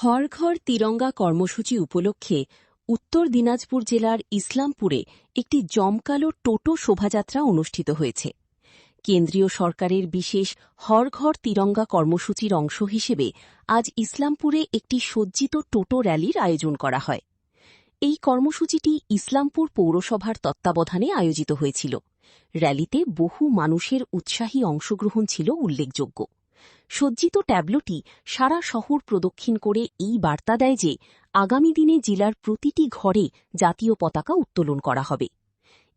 হর ঘর তিরঙ্গা কর্মসূচি উপলক্ষে উত্তর দিনাজপুর জেলার ইসলামপুরে একটি জমকালো টোটো শোভাযাত্রা অনুষ্ঠিত হয়েছে। কেন্দ্রীয় সরকারের বিশেষ হর ঘর তিরঙ্গা কর্মসূচির অংশ হিসেবে আজ ইসলামপুরে একটি সজ্জিত টোটো র্যালির আয়োজন করা হয়। এই কর্মসূচিটি ইসলামপুর পৌরসভার তত্ত্বাবধানে আয়োজিত হয়েছিল। র্যালিতে বহু মানুষের উৎসাহী অংশগ্রহণ ছিল উল্লেখযোগ্য। সজ্জিত ট্যাবলোটি সারা শহর প্রদক্ষিণ করে এই বার্তা দেয় যে আগামী দিনে জেলার প্রতিটি ঘরে জাতীয় পতাকা উত্তোলন করা হবে।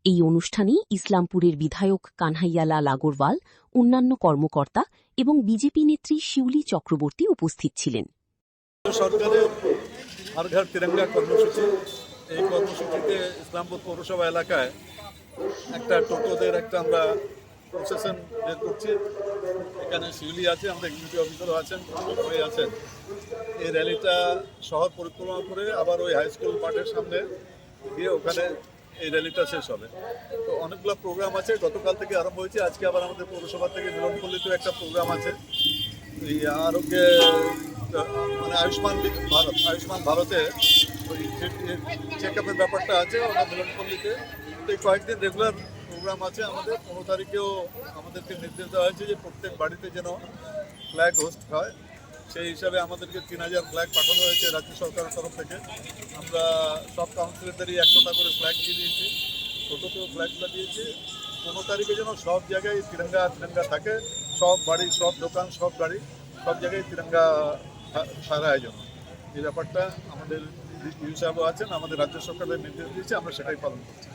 এই অনুষ্ঠানে ইসলামপুরের বিধায়ক কানহাইয়ালাল আগরওয়াল, অন্যান্য কর্মকর্তা এবং বিজেপি নেত্রী শিউলি চক্রবর্তী উপস্থিত ছিলেন। সরকারের হর ঘর তিরঙ্গা কর্মসূচি, এই কর্মসূচিতে ইসলামপুর পৌরসভা এলাকায় একটা টোটোদের আমরা প্রসেশন বের করছি। এখানে শিউলি আছে, আমাদের এক্সিকিউটিভ অফিসারও আছেন, সবাই আছেন। এই র্যালিটা শহর পরিক্রমা করে আবার ওই হাই স্কুল মাঠের সামনে গিয়ে ওখানে এই র্যালিটা শেষ হবে। তো অনেকগুলো প্রোগ্রাম আছে, গতকাল থেকে আরম্ভ হয়েছে। আজকে আবার আমাদের পৌরসভা থেকে মিলনপল্লীতেও একটা প্রোগ্রাম আছে। এই আরোগ্যে আয়ুষ্মান ভারতে ওই চেক আপের ব্যাপারটা আছে ওটা মিলনপল্লীতে। তো এই কয়েকদিন রেগুলার প্রোগ্রাম আছে আমাদের। 15 তারিখেও আমাদেরকে নির্দেশ দেওয়া হয়েছে যে প্রত্যেক বাড়িতে যেন ফ্ল্যাগ হোস্ট হয়। সেই হিসাবে আমাদেরকে 3000 ফ্ল্যাগ পাঠানো হয়েছে রাজ্য সরকারের তরফ থেকে। আমরা সব কাউন্সিলরদেরই 100টা করে ফ্ল্যাগ দিয়ে দিয়েছি, ছোটোতেও ফ্ল্যাগগুলো দিয়েছি। 15 তারিখে যেন সব জায়গায় তিরঙ্গা থাকে, সব বাড়ি, সব দোকান, সব গাড়ি, সব জায়গায় তিরঙ্গা ছাড়ায় যেন। এই ব্যাপারটা আমাদের ইউ সাহেবও আছেন, আমাদের রাজ্য সরকারের নির্দেশ দিয়েছে, আমরা সেটাই পালন করছি।